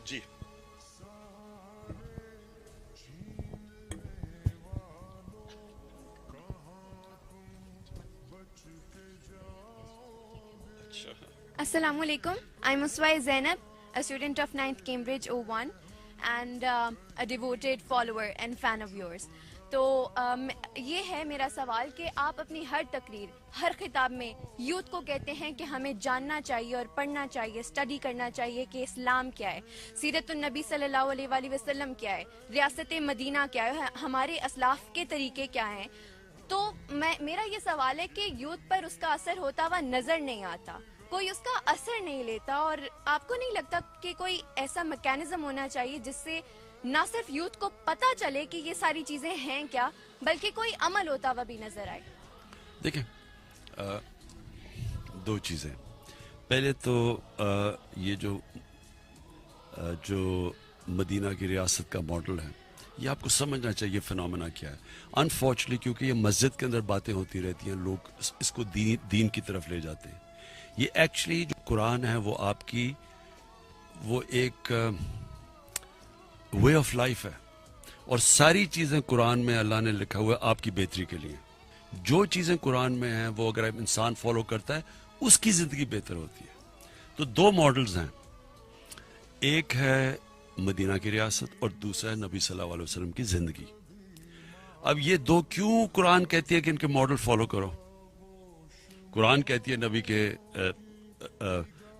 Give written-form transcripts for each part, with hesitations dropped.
جی اچھا Assalamu alaikum. I'm Uswai Zainab, a student of 9th Cambridge O1 and a devoted follower and fan of yours. تو یہ ہے میرا سوال کہ آپ اپنی ہر تقریر، ہر خطاب میں یوتھ کو کہتے ہیں کہ ہمیں جاننا چاہیے اور پڑھنا چاہیے، اسٹڈی کرنا چاہیے کہ اسلام کیا ہے، سیرت النبی صلی اللہ علیہ وآلہ وسلم کیا ہے، ریاست مدینہ کیا ہے، ہمارے اسلاف کے طریقے کیا ہیں. تو میرا یہ سوال ہے کہ یوتھ پر اس کا اثر ہوتا ہوا نظر نہیں آتا، کوئی اس کا اثر نہیں لیتا، اور آپ کو نہیں لگتا کہ کوئی ایسا میکینزم ہونا چاہیے جس سے نہ صرف یوتھ کو پتہ چلے کہ یہ ساری چیزیں ہیں کیا، بلکہ کوئی عمل ہوتا ہوا بھی نظر آئے؟ دیکھیں، دو چیزیں. پہلے تو یہ جو مدینہ کی ریاست کا ماڈل ہے، یہ آپ کو سمجھنا چاہیے فنومینا کیا ہے. انفارچونیٹلی کیونکہ یہ مسجد کے اندر باتیں ہوتی رہتی ہیں، لوگ اس کو دین کی طرف لے جاتے ہیں. یہ ایکچولی جو قرآن ہے وہ آپ کی وہ ایک وے آف لائف ہے، اور ساری چیزیں قرآن میں اللہ نے لکھا ہوا ہے آپ کی بہتری کے لیے. جو چیزیں قرآن میں ہیں وہ اگر انسان فالو کرتا ہے اس کی زندگی بہتر ہوتی ہے. تو دو ماڈلز ہیں، ایک ہے مدینہ کی ریاست اور دوسرا ہے نبی صلی اللہ علیہ وسلم کی زندگی. اب یہ دو کیوں قرآن کہتی ہے کہ ان کے ماڈل فالو کرو؟ قرآن کہتی ہے نبی کے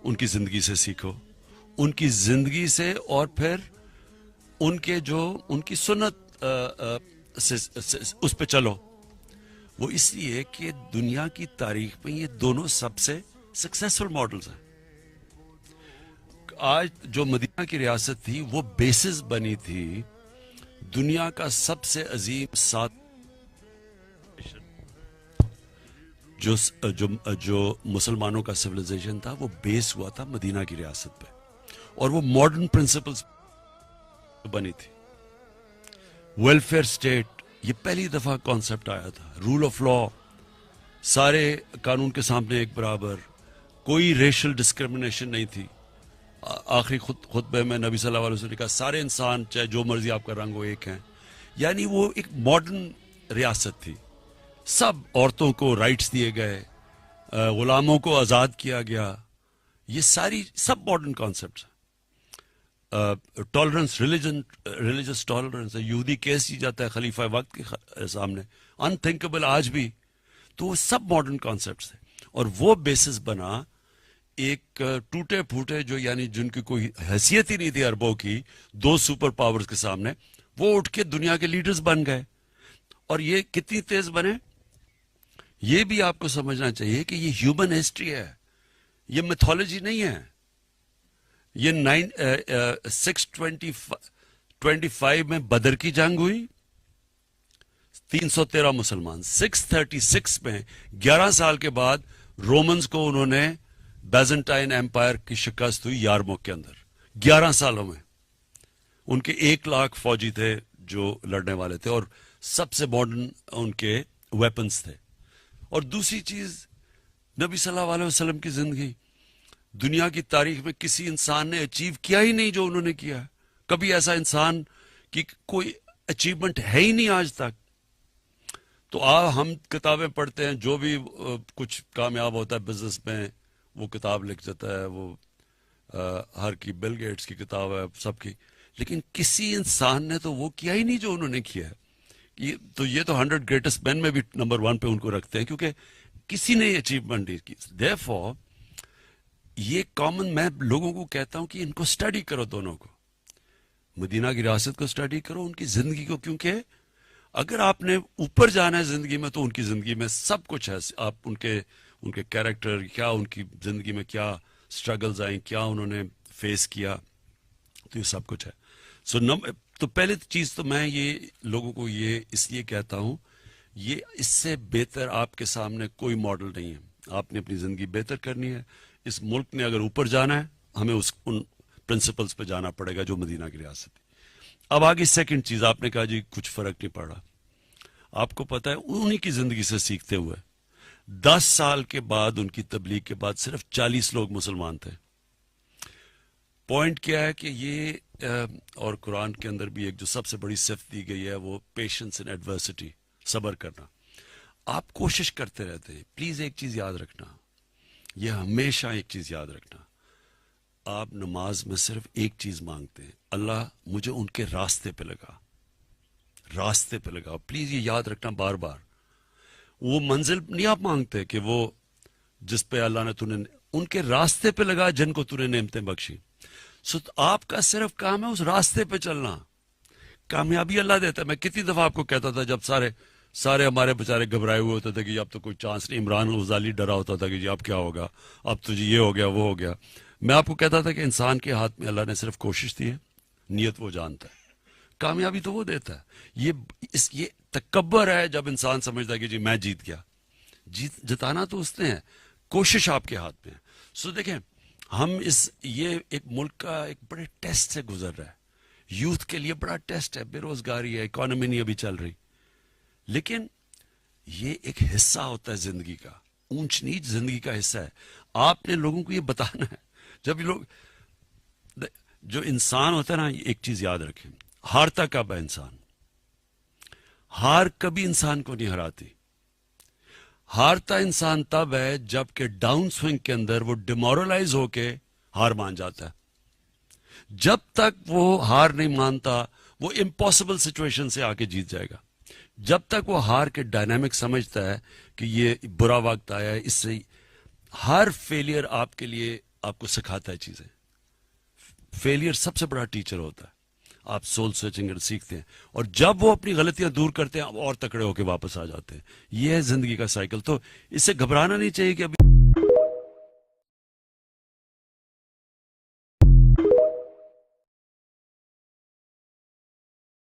ان کی زندگی سے سیکھو، ان کی زندگی سے، اور پھر ان کی سنت اس پہ چلو. وہ اس لیے کہ دنیا کی تاریخ میں یہ دونوں سب سے سکسیسفل ماڈلز ہیں. آج جو مدینہ کی ریاست تھی وہ بیسز بنی تھی دنیا کا سب سے عظیم جو مسلمانوں کا سویلائزیشن تھا، وہ بیس ہوا تھا مدینہ کی ریاست پہ، اور وہ ماڈرن پرنسپلز بنی تھی. ویلفیئر اسٹیٹ، یہ پہلی دفعہ کانسیپٹ آیا تھا. رول آف لا، سارے قانون کے سامنے ایک برابر، کوئی ریشل ڈسکرمنیشن نہیں تھی. آخری خطبے میں نبی صلی اللہ علیہ وسلم نے کہا سارے انسان چاہے جو مرضی آپ کا رنگ ہو ایک ہیں. یعنی وہ ایک ماڈرن ریاست تھی. سب عورتوں کو رائٹس دیے گئے، غلاموں کو آزاد کیا گیا. یہ سب ماڈرن کانسیپٹس ہیں. ٹالرنس، ریلیجس ٹالرنس ہے. یہودی کیس کی جاتا ہے خلیفہ وقت کے سامنے، انتھنکیبل آج بھی. تو وہ سب ماڈرن کانسیپٹس ہیں، اور وہ بیسس بنا ایک ٹوٹے پھوٹے یعنی جن کی کوئی حیثیت ہی نہیں تھی عربوں کی، دو سپر پاورز کے سامنے وہ اٹھ کے دنیا کے لیڈرز بن گئے. اور یہ کتنی تیز بنے، یہ بھی آپ کو سمجھنا چاہیے کہ یہ ہیومن ہسٹری ہے، یہ میتھولوجی نہیں ہے. یہ 625 میں بدر کی جنگ ہوئی، 313 مسلمان. 636 میں 11 سال کے بعد رومنز کو انہوں نے بیزنٹائن ایمپائر کی شکست ہوئی یارموک کے اندر. 11 سالوں میں ان کے 1 لاکھ فوجی تھے جو لڑنے والے تھے، اور سب سے ماڈرن ان کے ویپنز تھے. اور دوسری چیز، نبی صلی اللہ علیہ وسلم کی زندگی دنیا کی تاریخ میں کسی انسان نے اچیو کیا ہی نہیں جو انہوں نے کیا. کبھی ایسا انسان کی کوئی اچیومنٹ ہے ہی نہیں آج تک. تو ہم کتابیں پڑھتے ہیں، جو بھی کچھ کامیاب ہوتا ہے بزنس میں وہ کتاب لکھ دیتا ہے، وہ ہر کی بل گیٹس کی کتاب ہے، سب کی. لیکن کسی انسان نے تو وہ کیا ہی نہیں جو انہوں نے کیا ہے. تو یہ تو 100 گریٹسٹ مین میں بھی نمبر 1 پہ ان کو رکھتے ہیں، کیونکہ کسی نے اچیومنٹ نہیں کی. Therefore یہ کامن، میں لوگوں کو کہتا ہوں کہ ان کو سٹڈی کرو، دونوں کو، مدینہ کی ریاست کو سٹڈی کرو، ان کی زندگی کو. کیونکہ اگر آپ نے اوپر جانا ہے زندگی میں تو ان کی زندگی میں سب کچھ ہے. آپ ان کے کیریکٹر کیا، ان کی زندگی میں کیا سٹرگلز آئیں، کیا انہوں نے فیس کیا، تو یہ سب کچھ ہے. تو پہلے چیز تو میں یہ لوگوں کو یہ اس لیے کہتا ہوں، یہ اس سے بہتر آپ کے سامنے کوئی ماڈل نہیں ہے. آپ نے اپنی زندگی بہتر کرنی ہے. اس ملک نے اگر اوپر جانا ہے، ہمیں ان پرنسپلز پہ جانا پڑے گا جو مدینہ کی ریاست ہے. اب آگے سیکنڈ چیز، آپ نے کہا جی کچھ فرق نہیں پڑا. آپ کو پتا ہے انہی کی زندگی سے سیکھتے ہوئے 10 سال کے بعد ان کی تبلیغ کے بعد صرف 40 لوگ مسلمان تھے. پوائنٹ کیا ہے کہ یہ اور قرآن کے اندر بھی ایک جو سب سے بڑی صفت دی گئی ہے وہ پیشنس ان ایڈورسٹی، صبر کرنا. آپ کوشش کرتے رہتے ہیں. پلیز ایک چیز یاد رکھنا، یہ ہمیشہ ایک چیز یاد رکھنا، آپ نماز میں صرف ایک چیز مانگتے ہیں، اللہ مجھے ان کے راستے پہ لگا، راستے پہ لگا. پلیز یہ یاد رکھنا بار بار. وہ منزل نہیں آپ مانگتے کہ وہ جس پہ اللہ نے تُونے ان کے راستے پہ لگا جن کو تُونے نعمتیں بخشی. سو آپ کا صرف کام ہے اس راستے پہ چلنا. کامیابی اللہ دیتا ہے. میں کتنی دفعہ آپ کو کہتا تھا جب سارے ہمارے بےچارے گھبرائے ہوئے ہوتے تھے کہ اب تو کوئی چانس نہیں. عمران غزالی ڈرا ہوتا تھا کہ جی اب کیا ہوگا، اب تو جی یہ ہو گیا وہ ہو گیا. میں آپ کو کہتا تھا کہ انسان کے ہاتھ میں اللہ نے صرف کوشش دی ہے، نیت وہ جانتا ہے، کامیابی تو وہ دیتا ہے. یہ تکبر ہے جب انسان سمجھتا ہے کہ جی میں جیت گیا. جتانا تو اس نے ہے، کوشش آپ کے ہاتھ میں ہے. سو دیکھیں ہم یہ ایک ملک کا ایک بڑے ٹیسٹ سے گزر رہا ہے. یوتھ کے لیے بڑا ٹیسٹ ہے، بے روزگاری ہے، اکانومی نہیں ابھی چل رہی. لیکن یہ ایک حصہ ہوتا ہے زندگی کا، اونچ نیچ زندگی کا حصہ ہے. آپ نے لوگوں کو یہ بتانا ہے. جب لوگ جو انسان ہوتا ہے نا، ایک چیز یاد رکھیں، ہارتا کب ہے انسان؟ ہار کبھی انسان کو نہیں ہراتی. ہارتا انسان تب ہے جب کہ ڈاؤن سوئنگ کے اندر وہ ڈیمورلائز ہو کے ہار مان جاتا ہے. جب تک وہ ہار نہیں مانتا وہ امپاسبل سچویشن سے آ کے جیت جائے گا. جب تک وہ ہار کے ڈائنامک سمجھتا ہے کہ یہ برا وقت آیا ہے، اس سے ہر فیلئر آپ کے لیے آپ کو سکھاتا ہے چیزیں. فیلئر سب سے بڑا ٹیچر ہوتا ہے. آپ سول سرچنگ سیکھتے ہیں، اور جب وہ اپنی غلطیاں دور کرتے ہیں آپ اور تکڑے ہو کے واپس آ جاتے ہیں. یہ ہے زندگی کا سائیکل. تو اس سے گھبرانا نہیں چاہیے کہ ابھی